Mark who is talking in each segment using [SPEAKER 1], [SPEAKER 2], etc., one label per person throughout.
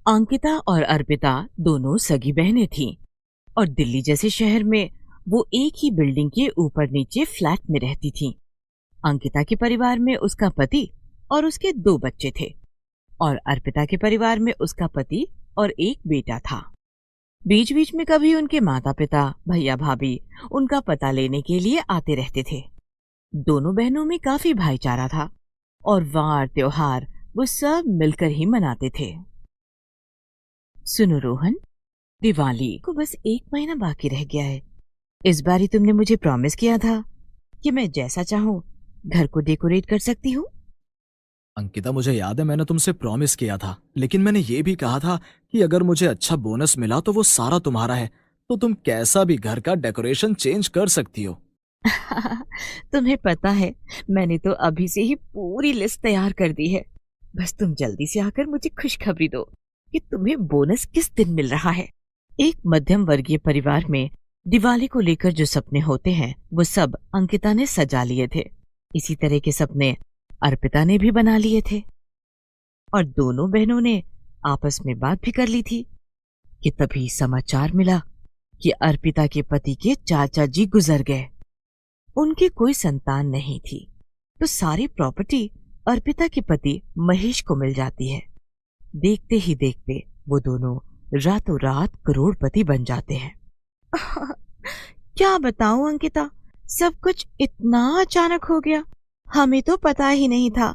[SPEAKER 1] अंकिता और अर्पिता दोनों सगी बहनें थीं और दिल्ली जैसे शहर में वो एक ही बिल्डिंग के ऊपर नीचे फ्लैट में रहती थीं। अंकिता के परिवार में उसका पति और उसके 2 बच्चे थे और अर्पिता के परिवार में उसका पति और एक बेटा था। बीच बीच में कभी उनके माता पिता, भैया भाभी उनका पता लेने के लिए आते रहते थे। दोनों बहनों में काफी भाईचारा था और वार त्योहार वो सब मिलकर ही मनाते थे। सुनो रोहन, दिवाली को बस 1 महीना बाकी रह गया है। इस बार ही तुमने मुझे प्रॉमिस किया था कि मैं जैसा चाहूँ घर को डेकोरेट कर सकती हूँ।
[SPEAKER 2] अंकिता, मुझे याद है मैंने तुमसे प्रॉमिस किया था, लेकिन मैंने ये भी कहा था कि अगर मुझे अच्छा बोनस मिला तो वो सारा तुम्हारा है, तो तुम कैसा भी घर का डेकोरेशन चेंज कर सकती हो।
[SPEAKER 1] तुम्हें पता है, मैंने तो अभी से ही पूरी लिस्ट तैयार कर दी है। बस तुम जल्दी से आकर मुझे खुशखबरी दो कि तुम्हें बोनस किस दिन मिल रहा है। एक मध्यम वर्गीय परिवार में दिवाली को लेकर जो सपने होते हैं वो सब अंकिता ने सजा लिए थे। इसी तरह के सपने अर्पिता ने भी बना लिए थे और दोनों बहनों ने आपस में बात भी कर ली थी कि तभी समाचार मिला कि अर्पिता के पति के चाचा जी गुजर गए। उनकी कोई संतान नहीं थी, तो सारी प्रॉपर्टी अर्पिता के पति महेश को मिल जाती है। देखते ही देखते वो दोनों रातों रात करोड़पति बन जाते हैं। क्या बताऊं अंकिता, सब कुछ इतना अचानक हो गया। हमें तो पता ही नहीं था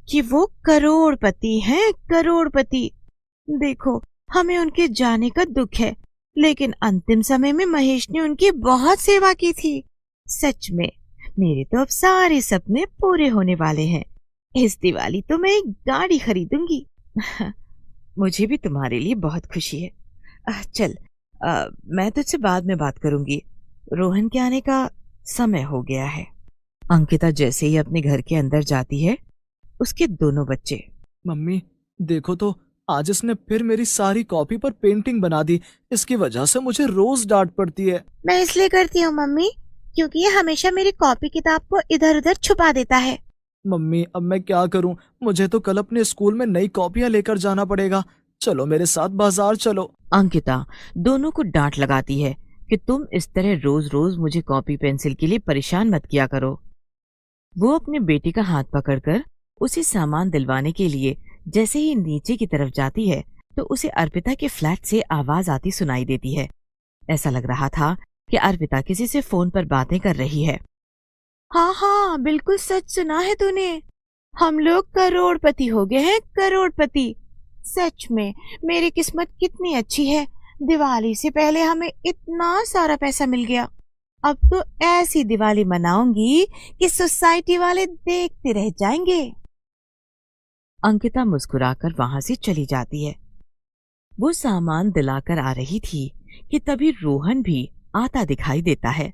[SPEAKER 1] कि वो करोड़पति हैं, करोड़पति। देखो, हमें उनके जाने का दुख है, लेकिन अंतिम समय में महेश ने उनकी बहुत सेवा की थी। सच में मेरे तो अब सारे सपने पूरे होने वाले हैं। इस दिवाली तो मैं एक गाड़ी खरीदूंगी। मुझे भी तुम्हारे लिए बहुत खुशी है। चल, मैं तुझसे बाद में बात करूंगी। रोहन के आने का समय हो गया है। अंकिता जैसे ही अपने घर के अंदर जाती है, उसके दोनों बच्चे,
[SPEAKER 2] मम्मी देखो तो, आज इसने फिर मेरी सारी कॉपी पर पेंटिंग बना दी। इसकी वजह से मुझे रोज डांट पड़ती है।
[SPEAKER 3] मैं इसलिए करती हूँ मम्मी, क्योंकि ये हमेशा मेरी कॉपी किताब को इधर उधर छुपा देता है।
[SPEAKER 2] मम्मी, अब मैं क्या करूं? मुझे तो कल अपने स्कूल में नई कॉपियां लेकर जाना पड़ेगा। चलो मेरे साथ बाजार चलो।
[SPEAKER 1] अंकिता दोनों को डांट लगाती है कि तुम इस तरह रोज रोज मुझे कॉपी पेंसिल के लिए परेशान मत किया करो। वो अपने बेटे का हाथ पकड़कर उसे सामान दिलवाने के लिए जैसे ही नीचे की तरफ जाती है, तो उसे अर्पिता के फ्लैट से आवाज आती सुनाई देती है। ऐसा लग रहा था कि अर्पिता किसी से फोन पर बातें कर रही है।
[SPEAKER 3] हाँ हाँ, बिल्कुल सच सुना है तूने। हम लोग करोड़पति हो गए हैं, करोड़पति। सच में मेरी किस्मत कितनी अच्छी है। दिवाली से पहले हमें इतना सारा पैसा मिल गया। अब तो ऐसी दिवाली मनाऊंगी कि सोसाइटी वाले देखते रह जाएंगे।
[SPEAKER 1] अंकिता मुस्कुराकर वहां से चली जाती है। वो सामान दिलाकर आ रही थी कि तभी रोहन भी आता दिखाई देता है।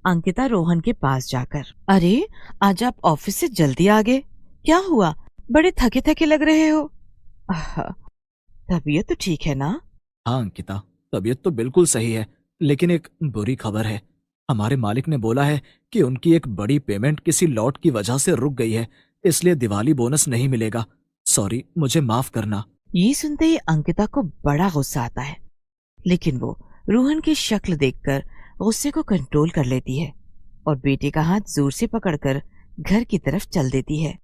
[SPEAKER 1] अंकिता रोहन के पास जाकर, अरे आज आप ऑफिस से जल्दी आ गए, क्या हुआ? बड़े थके थके लग रहे हो। तबीयत तो ठीक है ना?
[SPEAKER 2] हाँ अंकिता, तबीयत तो बिल्कुल सही है, लेकिन एक बुरी खबर है। हमारे मालिक ने बोला है कि उनकी एक बड़ी पेमेंट किसी लॉट की वजह से रुक गई है, इसलिए दिवाली बोनस नहीं मिलेगा। सॉरी, मुझे माफ करना।
[SPEAKER 1] ये सुनते ही अंकिता को बड़ा गुस्सा आता है, लेकिन वो रोहन की शक्ल देखकर गुस्से को कंट्रोल कर लेती है और बेटे का हाथ जोर से पकड़कर घर की तरफ चल देती है।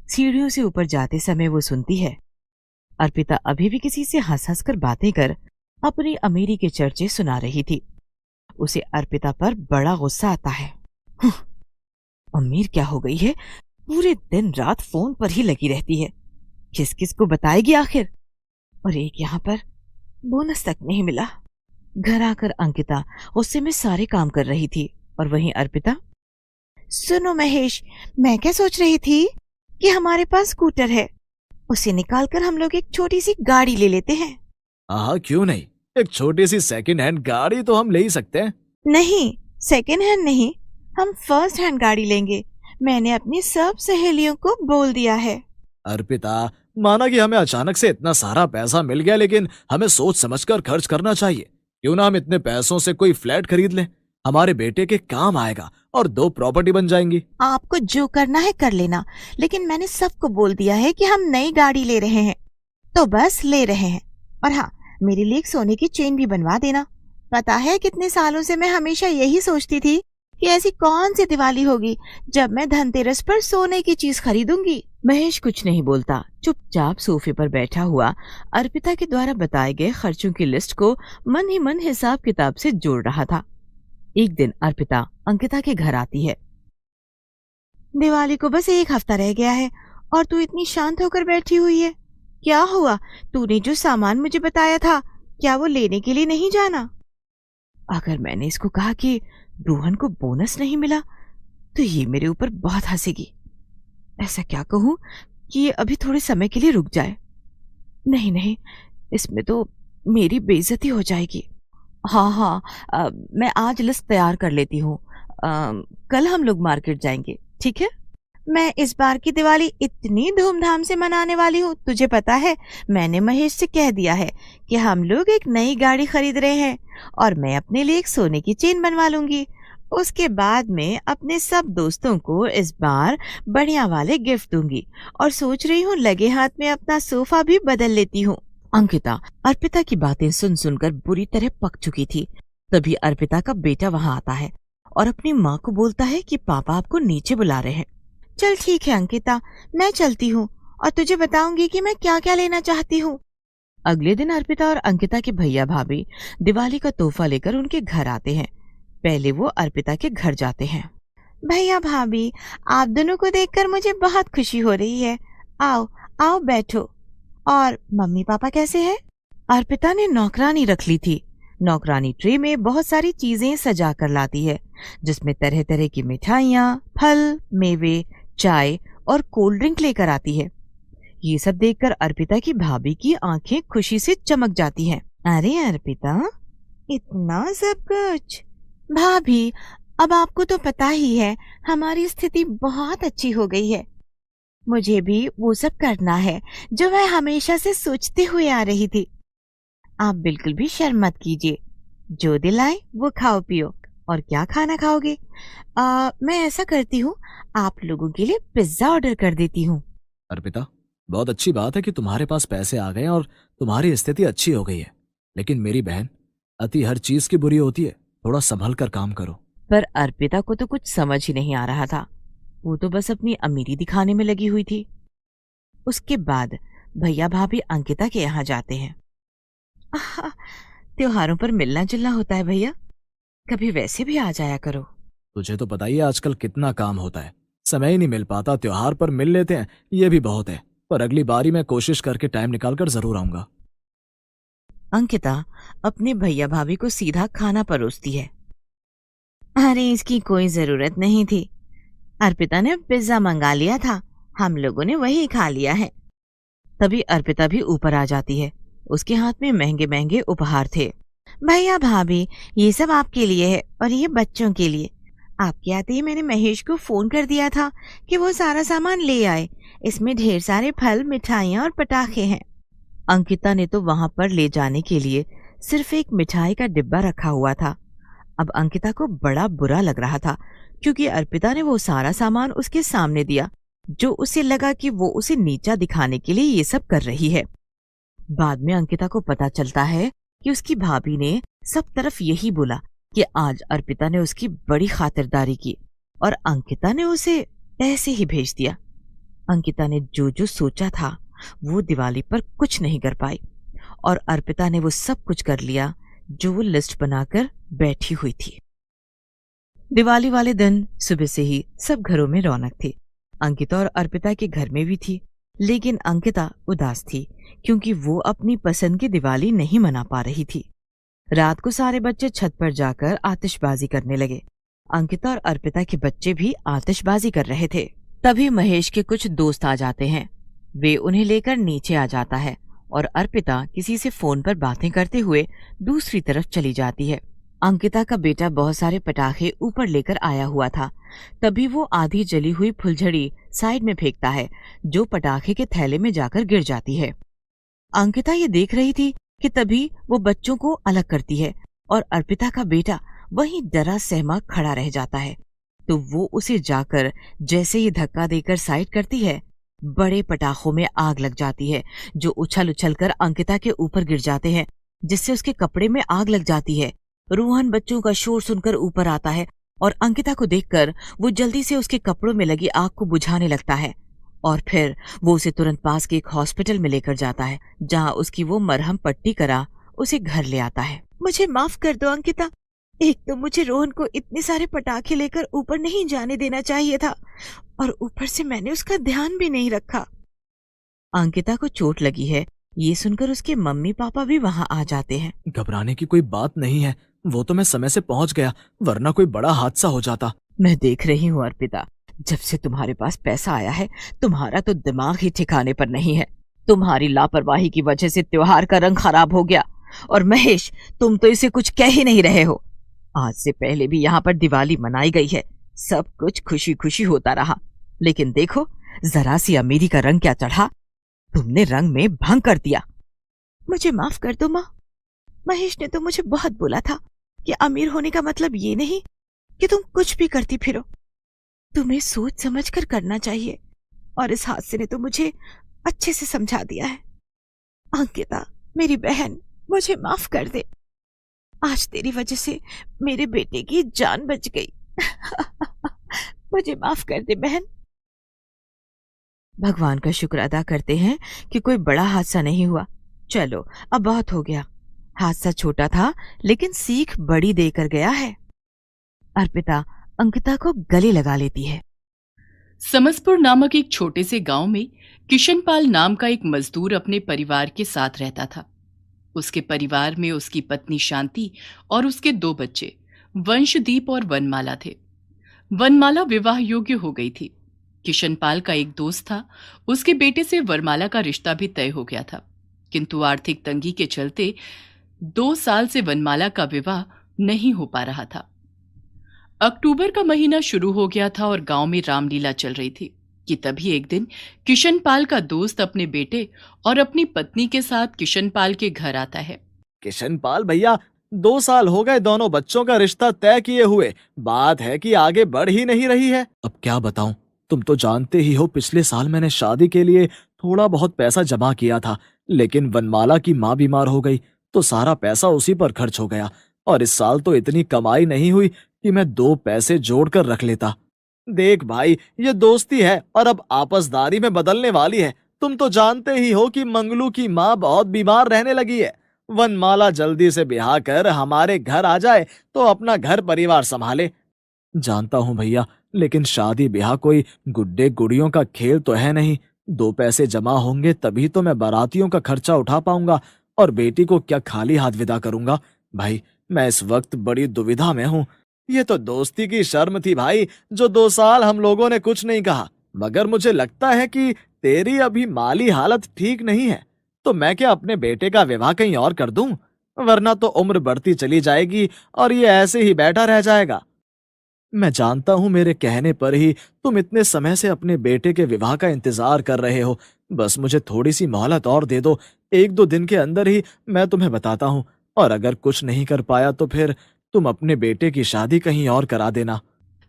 [SPEAKER 1] सीढ़ियों से ऊपर जाते समय वो सुनती है, अर्पिता अभी भी किसी से हंस हंस कर बातें कर अपनी अमीरी के चर्चे सुना रही थी। उसे अर्पिता पर बड़ा गुस्सा आता है। अमीर क्या हो गई है, पूरे दिन रात फोन पर ही लगी रहती है, किस किस को बताएगी आखिर। और एक यहाँ पर बोनस तक नहीं मिला। घर आकर अंकिता गुस्से में सारे काम कर रही थी और वहीं अर्पिता,
[SPEAKER 3] सुनो महेश, मैं क्या सोच रही थी कि हमारे पास स्कूटर है, उसे निकालकर हम लोग एक छोटी सी गाड़ी ले लेते हैं।
[SPEAKER 2] हाँ, क्यों नहीं, एक छोटी सी सेकंड हैंड गाड़ी तो हम ले ही सकते हैं।
[SPEAKER 3] नहीं, सेकंड हैंड नहीं, हम फर्स्ट हैंड गाड़ी लेंगे। मैंने अपनी सब सहेलियों को बोल दिया है।
[SPEAKER 2] अर्पिता, माना कि हमें अचानक से इतना सारा पैसा मिल गया, लेकिन हमें सोच समझकर खर्च करना चाहिए। क्यों ना हम इतने पैसों से कोई फ्लैट खरीद लें, हमारे बेटे के काम आएगा और 2 प्रॉपर्टी बन जाएंगी।
[SPEAKER 3] आपको जो करना है कर लेना, लेकिन मैंने सबको बोल दिया है कि हम नई गाड़ी ले रहे हैं, तो बस ले रहे हैं। और हाँ, मेरे लिए एक सोने की चेन भी बनवा देना। पता है कितने सालों से मैं हमेशा यही सोचती थी कि ऐसी कौन सी दिवाली होगी जब मैं धनतेरस पर सोने की चीज खरीदूंगी।
[SPEAKER 1] महेश कुछ नहीं बोलता, चुपचाप सोफे पर बैठा हुआ अर्पिता के द्वारा बताए गए खर्चों की लिस्ट को मन ही मन हिसाब किताब से जोड़ रहा था। एक दिन अर्पिता अंकिता के घर आती है।
[SPEAKER 3] दिवाली को बस एक हफ्ता रह गया है और तू इतनी शांत होकर बैठी हुई है। क्या हुआ? तूने जो सामान मुझे बताया था, क्या वो लेने के लिए नहीं जाना?
[SPEAKER 1] अगर मैंने इसको कहा कि रोहन को बोनस नहीं मिला तो ये मेरे ऊपर बहुत हंसेगी। ऐसा क्या कहूं कि ये अभी थोड़े समय के लिए रुक जाए। नहीं नहीं, इसमें तो मेरी बेइज्जती हो जाएगी। हाँ हाँ, मैं आज लिस्ट तैयार कर लेती हूँ। कल हम लोग मार्केट जाएंगे, ठीक है?
[SPEAKER 3] मैं इस बार की दिवाली इतनी धूमधाम से मनाने वाली हूँ। तुझे पता है, मैंने महेश से कह दिया है कि हम लोग एक नई गाड़ी खरीद रहे हैं और मैं अपने लिए एक सोने की चेन बनवा लूंगी। उसके बाद में अपने सब दोस्तों को इस बार बढ़िया वाले गिफ्ट दूंगी और सोच रही हूँ लगे हाथ में अपना सोफा भी बदल लेती हूँ।
[SPEAKER 1] अंकिता अर्पिता की बातें सुन सुनकर बुरी तरह पक चुकी थी। तभी अर्पिता का बेटा वहां आता है और अपनी माँ को बोलता है कि पापा आपको नीचे बुला रहे हैं।
[SPEAKER 3] चल ठीक है अंकिता, मैं चलती हूँ और तुझे बताऊंगी कि मैं क्या क्या लेना चाहती हूँ।
[SPEAKER 1] अगले दिन अर्पिता और अंकिता के भैया भाभी दिवाली का तोहफा लेकर उनके घर आते हैं। पहले वो अर्पिता के घर जाते हैं।
[SPEAKER 3] भैया भाभी, आप दोनों को देखकर मुझे बहुत खुशी हो रही है। आओ आओ बैठो। और मम्मी पापा कैसे हैं?
[SPEAKER 1] अर्पिता ने नौकरानी रख ली थी। नौकरानी ट्रे में बहुत सारी चीजें सजा कर लाती है, जिसमें तरह तरह की मिठाइयाँ, फल, मेवे, चाय और कोल्ड ड्रिंक लेकर आती है। ये सब देखकर अर्पिता की भाभी की आंखें खुशी से चमक जाती हैं।
[SPEAKER 3] अरे अर्पिता, इतना सब कुछ! भाभी, अब आपको तो पता ही है हमारी स्थिति बहुत अच्छी हो गई है। मुझे भी वो सब करना है जो मैं हमेशा से सोचते हुए आ रही थी। आप बिल्कुल भी शर्म मत कीजिए। जो दिल आए वो खाओ पियो। और क्या खाना खाओगे? मैं ऐसा करती हूँ, आप लोगों के लिए पिज्जा ऑर्डर कर देती हूँ।
[SPEAKER 2] अर्पिता, बहुत अच्छी बात है कि तुम्हारे पास पैसे आ गए और तुम्हारी स्थिति अच्छी हो गई है, लेकिन मेरी बहन, अति हर चीज की बुरी होती है। थोड़ा संभल कर काम करो।
[SPEAKER 1] पर अर्पिता को तो कुछ समझ ही नहीं आ रहा था। वो तो बस अपनी अमीरी दिखाने में लगी हुई थी। उसके बाद भैया भाभी अंकिता के यहाँ जाते हैं। त्योहारों पर मिलना जुलना होता है भैया, कभी वैसे भी आ जाया करो।
[SPEAKER 2] तुझे तो पता ही है आजकल कितना काम होता है, समय ही नहीं मिल पाता। त्योहार पर मिल लेते हैं, ये भी बहुत है। पर अगली बारी मैं कोशिश करके टाइम निकालकर जरूर आऊंगा।
[SPEAKER 1] अंकिता अपने भैया भाभी को सीधा खाना परोसती है।
[SPEAKER 3] अरे इसकी कोई जरूरत नहीं थी। अर्पिता ने पिज्जा मंगा लिया था, हम लोगों ने वही खा लिया है।
[SPEAKER 1] तभी अर्पिता भी ऊपर आ जाती है। उसके हाथ में महंगे महंगे उपहार थे।
[SPEAKER 3] भैया भाभी, ये सब आपके लिए है और ये बच्चों के लिए। आपके आते ही मैंने महेश को फोन कर दिया था कि वो सारा सामान ले आए। इसमें ढेर सारे फल, मिठाइयाँ और पटाखे हैं।
[SPEAKER 1] अंकिता ने तो वहां पर ले जाने के लिए सिर्फ एक मिठाई का डिब्बा रखा हुआ था। अब अंकिता को बड़ा बुरा लग रहा था, क्योंकि अर्पिता ने वो सारा सामान उसके सामने दिया, जो उसे लगा कि वो उसे नीचा दिखाने के लिए ये सब कर रही है। बाद में अंकिता को पता चलता है कि उसकी भाभी ने सब तरफ यही बोला कि आज अर्पिता ने उसकी बड़ी खातिरदारी की और अंकिता ने उसे ऐसे ही भेज दिया। अंकिता ने जो जो सोचा था वो दिवाली पर कुछ नहीं कर पाई और अर्पिता ने वो सब कुछ कर लिया जो वो लिस्ट बनाकर बैठी हुई थी। दिवाली वाले दिन सुबह से ही सब घरों में रौनक थी। अंकिता और अर्पिता के घर में भी थी, लेकिन अंकिता उदास थी क्योंकि वो अपनी पसंद की दिवाली नहीं मना पा रही थी। रात को सारे बच्चे छत पर जाकर आतिशबाजी करने लगे। अंकिता और अर्पिता के बच्चे भी आतिशबाजी कर रहे थे। तभी महेश के कुछ दोस्त आ जाते हैं। वे उन्हें लेकर नीचे आ जाता है और अर्पिता किसी से फोन पर बातें करते हुए दूसरी तरफ चली जाती है। अंकिता का बेटा बहुत सारे पटाखे ऊपर लेकर आया हुआ था। तभी वो आधी जली हुई फुलझड़ी साइड में फेंकता है, जो पटाखे के थैले में जाकर गिर जाती है। अंकिता ये देख रही थी कि तभी वो बच्चों को अलग करती है और अर्पिता का बेटा वहीं डरा सहमा खड़ा रह जाता है। तो वो उसे जाकर जैसे ही धक्का देकर साइड करती है, बड़े पटाखों में आग लग जाती है जो उछल उछल कर अंकिता के ऊपर गिर जाते हैं, जिससे उसके कपड़े में आग लग जाती है। रोहन बच्चों का शोर सुनकर ऊपर आता है और अंकिता को देखकर वो जल्दी से उसके कपड़ों में लगी आग को बुझाने लगता है और फिर वो उसे तुरंत पास के एक हॉस्पिटल में लेकर जाता है, जहां उसकी वो मरहम पट्टी करा उसे घर ले आता है। मुझे माफ कर दो अंकिता, एक तो मुझे रोहन को इतने सारे पटाखे लेकर ऊपर नहीं जाने देना चाहिए था और ऊपर से मैंने उसका ध्यान भी नहीं रखा। अंकिता को चोट लगी है, ये सुनकर उसके मम्मी पापा भी वहां आ जाते हैं।
[SPEAKER 2] घबराने की कोई बात नहीं है, वो तो मैं समय से पहुंच गया, वरना कोई बड़ा हादसा हो जाता।
[SPEAKER 1] मैं देख रही हूँ अर्पिता, जब से तुम्हारे पास पैसा आया है तुम्हारा तो दिमाग ही ठिकाने पर नहीं है। तुम्हारी लापरवाही की वजह से त्योहार का रंग खराब हो गया। और महेश, तुम तो इसे कुछ कह ही नहीं रहे हो। आज से पहले भी यहाँ पर दिवाली मनाई गई है, सब कुछ खुशी खुशी होता रहा, लेकिन देखो जरा सी अमीरी का रंग क्या चढ़ा, तुमने रंग में भंग कर दिया। मुझे माफ कर दो माँ, महेश ने तो मुझे बहुत बोला था कि अमीर होने का मतलब ये नहीं कि तुम कुछ भी करती फिरो, तुम्हें सोच समझ कर करना चाहिए, और इस हादसे ने तो मुझे अच्छे से समझा दिया है। अंकिता मेरी बहन, मुझे माफ कर दे, आज तेरी वजह से मेरे बेटे की जान बच गई। मुझे माफ कर दे बहन। भगवान का शुक्र अदा करते हैं कि कोई बड़ा हादसा नहीं हुआ। चलो अब बहुत हो गया, हादसा छोटा था लेकिन सीख बड़ी देकर गया है। अर्पिता अंकिता को गले लगा लेती है।
[SPEAKER 4] समसपुर नामक एक छोटे से गांव में किशनपाल नाम का एक मजदूर अपने परिवार के साथ रहता था। उसके परिवार में उसकी पत्नी शांति और उसके 2 बच्चे वंशदीप और वनमाला थे। वनमाला विवाह योग्य हो गई थी। किशनपाल का एक दोस्त था, उसके बेटे से वरमाला का रिश्ता भी तय हो गया था, किंतु आर्थिक तंगी के चलते 2 साल से वनमाला का विवाह नहीं हो पा रहा था। अक्टूबर का महीना शुरू हो गया था और गांव में रामलीला चल रही थी कि तभी एक दिन किशनपाल का दोस्त अपने बेटे और अपनी पत्नी के साथ किशनपाल के घर आता है।
[SPEAKER 2] किशनपाल भैया, 2 साल हो गए दोनों बच्चों का रिश्ता तय किए हुए, बात है कि आगे बढ़ ही नहीं रही है। अब क्या बताऊं, तुम तो जानते ही हो पिछले साल मैंने शादी के लिए थोड़ा बहुत पैसा जमा किया था, लेकिन वनमाला की माँ बीमार हो गई तो सारा पैसा उसी पर खर्च हो गया, और इस साल तो इतनी कमाई नहीं हुई कि मैं 2 पैसे जोड़कर रख लेता। देख भाई, ये दोस्ती है और अब आपसदारी में बदलने वाली है। तुम तो जानते ही हो कि मंगलू की माँ बहुत बीमार रहने लगी है। वनमाला जल्दी से ब्याह कर हमारे घर आ जाए तो अपना घर परिवार संभाले। जानता हूँ भैया, लेकिन शादी ब्याह कोई गुड्डे गुड़ियों का खेल तो है नहीं। 2 पैसे जमा होंगे तभी तो मैं बारातियों का खर्चा उठा पाऊंगा, और बेटी को क्या खाली हाथ विदा करूंगा। भाई मैं इस वक्त बड़ी दुविधा में हूँ। ये तो दोस्ती की शर्म थी भाई, जो 2 साल हम लोगों ने कुछ नहीं कहा, मगर मुझे लगता है कि तेरी अभी माली हालत ठीक नहीं है, तो मैं क्या अपने बेटे का विवाह कहीं और कर दूं, वरना तो उम्र बढ़ती चली जाएगी और ये ऐसे ही बैठा रह जाएगा। मैं जानता हूं मेरे कहने पर ही तुम इतने समय से अपने बेटे के विवाह का इंतजार कर रहे हो, बस मुझे थोड़ी सी मोहलत और दे दो। 1-2 दिन के अंदर ही मैं तुम्हें बताता हूँ, और अगर कुछ नहीं कर पाया तो फिर तुम अपने बेटे की शादी कहीं और करा देना।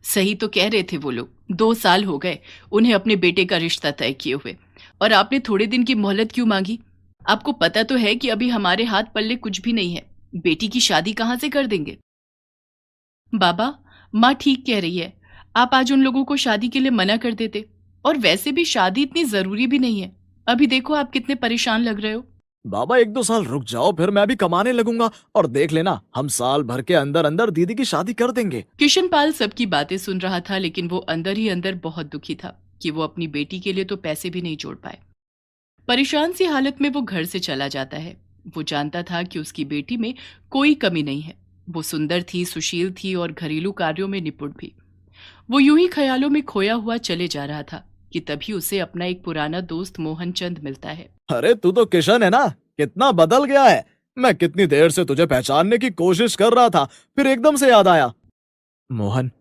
[SPEAKER 4] सही तो कह रहे थे वो लोग, 2 साल हो गए उन्हें अपने बेटे का रिश्ता तय किए हुए, और आपने थोड़े दिन की मोहलत क्यों मांगी? आपको पता तो है कि अभी हमारे हाथ पल्ले कुछ भी नहीं है, बेटी की शादी कहाँ से कर देंगे? बाबा, माँ ठीक कह रही है, आप आज उन लोगों को शादी के लिए मना कर देते, और वैसे भी शादी इतनी जरूरी भी नहीं है। अभी देखो आप कितने परेशान लग रहे हो।
[SPEAKER 2] बाबा 1-2 साल रुक जाओ, फिर मैं भी कमाने लगूंगा, और देख लेना हम साल भर के अंदर अंदर दीदी की शादी कर देंगे।
[SPEAKER 4] किशनपाल सबकी बातें सुन रहा था, लेकिन वो अंदर ही अंदर बहुत दुखी था कि वो अपनी बेटी के लिए तो पैसे भी नहीं जोड़ पाए। परेशान सी हालत में वो घर से चला जाता है। वो जानता था कि उसकी बेटी में कोई कमी नहीं है, वो सुंदर थी, सुशील थी और घरेलू कार्यों में निपुण भी। वो यूं ही ख्यालों में खोया हुआ चले जा रहा था कि तभी उसे अपना एक पुराना दोस्त मोहन चंद मिलता है।
[SPEAKER 2] अरे तू तो किशन है ना, कितना बदल गया है। मैं कितनी देर से तुझे पहचानने की कोशिश कर रहा था, फिर एकदम से याद आया। मोहन,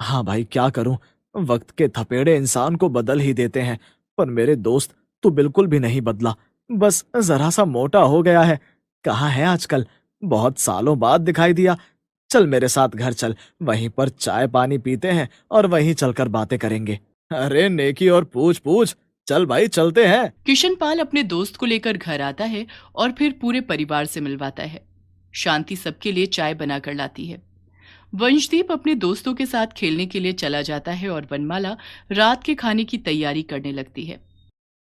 [SPEAKER 2] हाँ भाई क्या करूं, वक्त के थपेड़े इंसान को बदल ही देते हैं, पर मेरे दोस्त तू बिल्कुल भी नहीं बदला, बस जरा सा मोटा हो गया है। कहाँ है आजकल, बहुत सालों बाद दिखाई दिया। चल मेरे साथ घर चल, वहीं पर चाय पानी पीते हैं और वहीं चलकर बातें करेंगे। अरे नेकी और पूछ पूछ, चल भाई चलते हैं।
[SPEAKER 4] किशन पाल अपने दोस्त को लेकर घर आता है और फिर पूरे परिवार से मिलवाता है। शांति सबके लिए चाय बनाकर लाती है। वंशदीप अपने दोस्तों के साथ खेलने के लिए चला जाता है और वनमाला रात के खाने की तैयारी करने लगती है।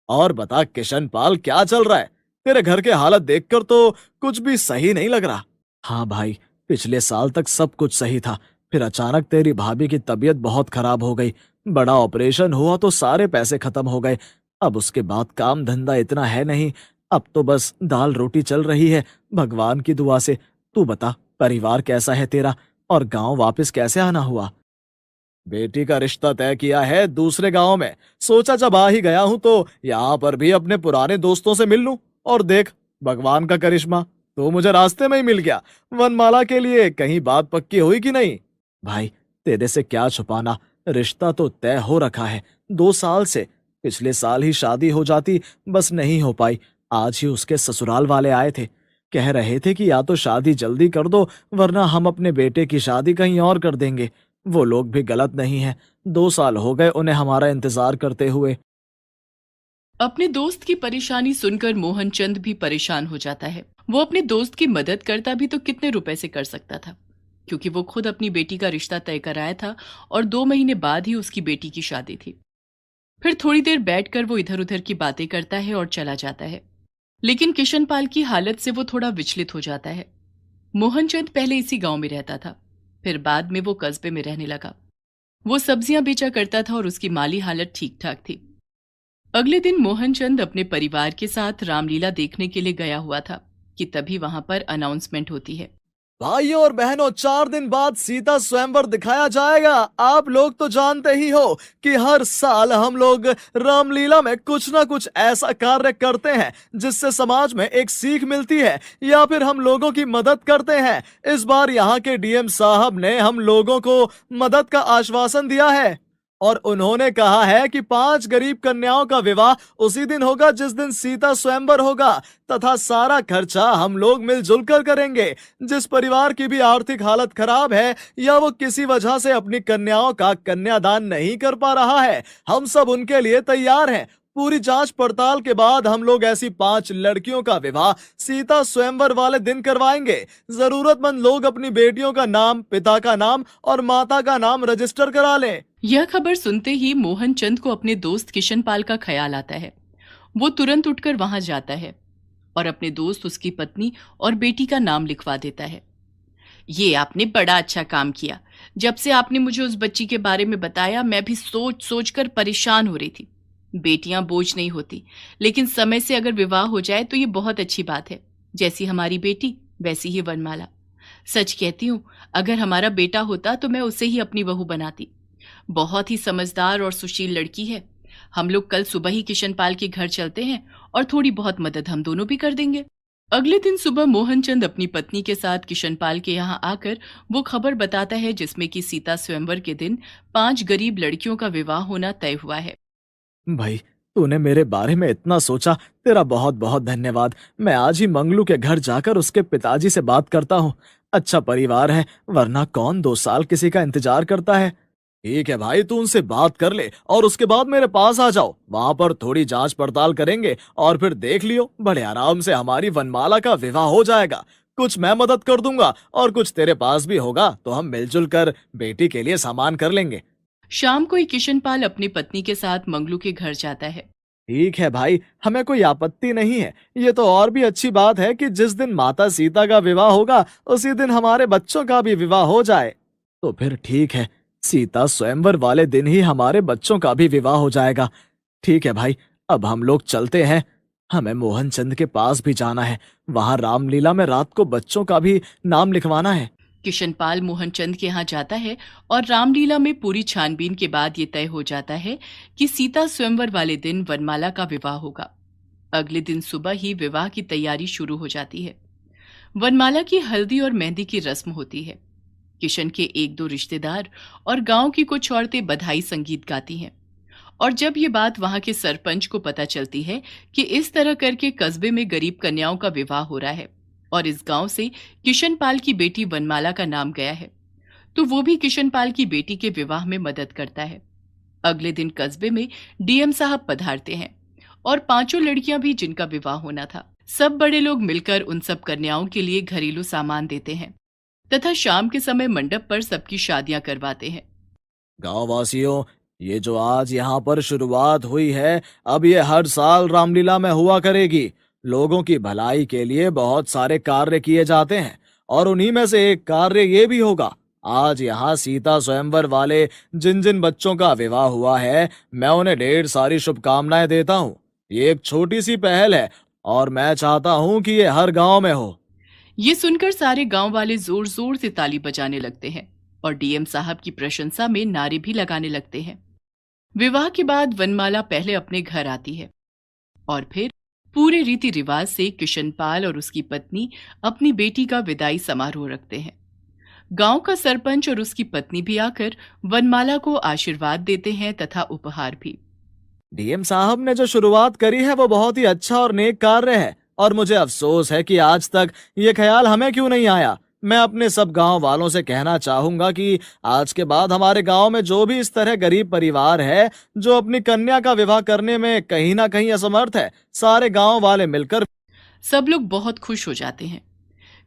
[SPEAKER 2] और बता किशन पाल, क्या चल रहा है? तेरे घर के हालत देखकर तो कुछ भी सही नहीं लग रहा। हाँ भाई, पिछले साल तक सब कुछ सही था, फिर अचानक तेरी भाभी की तबीयत बहुत खराब हो गई। बड़ा ऑपरेशन हुआ तो सारे पैसे खत्म हो गए। अब उसके बाद काम धंधा इतना है नहीं, अब तो बस दाल रोटी चल रही है भगवान की दुआ से। तू बता, परिवार कैसा है तेरा, और गांव वापस कैसे आना हुआ? बेटी का रिश्ता तय किया है दूसरे गांव में। सोचा जब आ ही गया हूं तो यहाँ पर भी अपने पुराने दोस्तों से मिल लूं। और देख, भगवान का करिश्मा, तो मुझे रास्ते में ही मिल गया। वनमाला के लिए कहीं बात पक्की हुई कि नहीं? भाई, तेरे से क्या छुपाना, रिश्ता तो तय हो रखा है 2 साल से। पिछले साल ही शादी हो जाती, बस नहीं हो पाई। आज ही उसके ससुराल वाले आए थे, कह रहे थे कि या तो शादी जल्दी कर दो, वरना हम अपने बेटे की शादी कहीं और कर देंगे। वो लोग भी गलत नहीं है, 2 साल हो गए उन्हें हमारा इंतजार करते हुए।
[SPEAKER 4] अपने दोस्त की परेशानी सुनकर मोहनचंद भी परेशान हो जाता है। वो अपने दोस्त की मदद करता भी तो कितने रुपए से कर सकता था, क्योंकि वो खुद अपनी बेटी का रिश्ता तय कराया था और 2 महीने बाद ही उसकी बेटी की शादी थी। फिर थोड़ी देर बैठकर वो इधर उधर की बातें करता है और चला जाता है। लेकिन किशन पाल की हालत से वो थोड़ा विचलित हो जाता है। मोहनचंद पहले इसी गांव में रहता था, फिर बाद में वो कस्बे में रहने लगा। वो सब्जियां बेचा करता था और उसकी माली हालत ठीक ठाक थी। अगले दिन मोहनचंद अपने परिवार के साथ रामलीला देखने के लिए गया हुआ था कि तभी वहां पर अनाउंसमेंट होती है।
[SPEAKER 2] भाइयों और बहनों, 4 दिन बाद सीता स्वयंवर दिखाया जाएगा। आप लोग तो जानते ही हो कि हर साल हम लोग रामलीला में कुछ ना कुछ ऐसा कार्य करते हैं जिससे समाज में एक सीख मिलती है या फिर हम लोगों की मदद करते हैं। इस बार यहाँ के डीएम साहब ने हम लोगों को मदद का आश्वासन दिया है और उन्होंने कहा है कि 5 गरीब कन्याओं का विवाह उसी दिन होगा जिस दिन सीता स्वयंवर होगा, तथा सारा खर्चा हम लोग मिलजुल कर करेंगे। जिस परिवार की भी आर्थिक हालत खराब है या वो किसी वजह से अपनी कन्याओं का कन्यादान नहीं कर पा रहा है, हम सब उनके लिए तैयार हैं। पूरी जांच पड़ताल के बाद हम लोग ऐसी 5 लड़कियों का विवाह सीता स्वयंवर वाले दिन करवाएंगे। जरूरतमंद लोग अपनी बेटियों का नाम, पिता का नाम और माता का नाम रजिस्टर करा लें।
[SPEAKER 4] यह खबर सुनते ही मोहनचंद को अपने दोस्त किशन पाल का ख्याल आता है। वो तुरंत उठकर वहां जाता है और अपने दोस्त, उसकी पत्नी और बेटी का नाम लिखवा देता है। ये आपने बड़ा अच्छा काम किया। जब से आपने मुझे उस बच्ची के बारे में बताया, मैं भी सोच सोच कर परेशान हो रही थी। बेटियां बोझ नहीं होती, लेकिन समय से अगर विवाह हो जाए तो ये बहुत अच्छी बात है। जैसी हमारी बेटी वैसी ही वनमाला। सच कहती हूँ, अगर हमारा बेटा होता तो मैं उसे ही अपनी बहू बनाती। बहुत ही समझदार और सुशील लड़की है। हम लोग कल सुबह ही किशन पाल के घर चलते हैं और थोड़ी बहुत मदद हम दोनों भी कर देंगे। अगले दिन सुबह मोहनचंद अपनी पत्नी के साथ किशन पाल के यहाँ आकर वो खबर बताता है जिसमें कि सीता स्वयंवर के दिन 5 गरीब लड़कियों का विवाह होना तय हुआ है।
[SPEAKER 2] भाई, तूने मेरे बारे में इतना सोचा, तेरा बहुत बहुत धन्यवाद। मैं आज ही मंगलू के घर जाकर उसके पिताजी से बात करता हूँ। अच्छा परिवार है, वरना कौन 2 साल किसी का इंतजार करता है। ठीक है भाई, तू उनसे बात कर ले और उसके बाद मेरे पास आ जाओ। वहां पर थोड़ी जांच पड़ताल करेंगे और फिर देख लियो, बड़े आराम से हमारी वनमाला का विवाह हो जाएगा। कुछ मैं मदद कर दूंगा और कुछ तेरे पास भी होगा, तो हम मिलजुल कर बेटी के लिए सामान कर लेंगे।
[SPEAKER 4] शाम को ही किशन पाल अपनी पत्नी के साथ मंगलू के घर जाता है।
[SPEAKER 2] ठीक है भाई, हमें कोई आपत्ति नहीं है। ये तो और भी अच्छी बात है कि जिस दिन माता सीता का विवाह होगा उसी दिन हमारे बच्चों का भी विवाह हो जाए। तो फिर ठीक है, सीता स्वयंवर वाले दिन ही हमारे बच्चों का भी विवाह हो जाएगा। ठीक है भाई, अब हम लोग चलते हैं। हमें मोहनचंद के पास भी जाना है, वहां रामलीला में रात को बच्चों का भी नाम लिखवाना है।
[SPEAKER 4] किशन पाल मोहनचंद के यहाँ जाता है और रामलीला में पूरी छानबीन के बाद ये तय हो जाता है कि सीता स्वयंवर वाले दिन वनमाला का विवाह होगा। अगले दिन सुबह ही विवाह की तैयारी शुरू हो जाती है। वनमाला की हल्दी और मेहंदी की रस्म होती है। किशन के 1-2 रिश्तेदार और गांव की कुछ औरतें बधाई संगीत गाती हैं। और जब ये बात वहां के सरपंच को पता चलती है कि इस तरह करके कस्बे में गरीब कन्याओं का विवाह हो रहा है और इस गांव से किशन पाल की बेटी वनमाला का नाम गया है, तो वो भी किशन पाल की बेटी के विवाह में मदद करता है। अगले दिन कस्बे में डीएम साहब पधारते हैं और 5 लड़कियां भी जिनका विवाह होना था। सब बड़े लोग मिलकर उन सब कन्याओं के लिए घरेलू सामान देते हैं तथा शाम के समय मंडप पर सबकी शादियां करवाते हैं।
[SPEAKER 2] गांव वासियों, ये जो आज यहाँ पर शुरुआत हुई है, अब ये हर साल रामलीला में हुआ करेगी। लोगों की भलाई के लिए बहुत सारे कार्य किए जाते हैं और उन्हीं में से एक कार्य ये भी होगा। आज यहाँ सीता स्वयंवर वाले जिन जिन बच्चों का विवाह हुआ है, मैं उन्हें ढेर सारी शुभकामनाएं देता हूँ। ये एक छोटी सी पहल है और मैं चाहता हूँ कि ये हर गांव में हो।
[SPEAKER 4] ये सुनकर सारे गांव वाले जोर जोर से ताली बजाने लगते हैं और डीएम साहब की प्रशंसा में नारे भी लगाने लगते हैं। विवाह के बाद वनमाला पहले अपने घर आती है और फिर पूरे रीति रिवाज से किशनपाल और उसकी पत्नी अपनी बेटी का विदाई समारोह रखते हैं। गांव का सरपंच और उसकी पत्नी भी आकर वनमाला को आशीर्वाद देते हैं तथा उपहार भी।
[SPEAKER 2] डीएम साहब ने जो शुरुआत करी है वो बहुत ही अच्छा और नेक कार्य है और मुझे अफसोस है कि आज तक ये ख्याल हमें क्यों नहीं आया। मैं अपने सब गांव वालों से कहना चाहूंगा कि आज के बाद हमारे गांव में जो भी इस तरह गरीब परिवार है जो अपनी कन्या का विवाह करने में कहीं ना कहीं असमर्थ है, सारे गांव वाले मिलकर।
[SPEAKER 4] सब लोग बहुत खुश हो जाते हैं।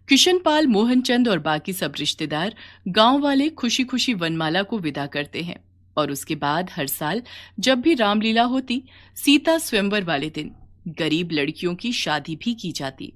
[SPEAKER 4] किशनपाल, मोहनचंद और बाकी सब रिश्तेदार गांव वाले खुशी खुशी वनमाला को विदा करते हैं और उसके बाद हर साल जब भी रामलीला होती, सीता स्वयंवर वाले दिन गरीब लड़कियों की शादी भी की जाती।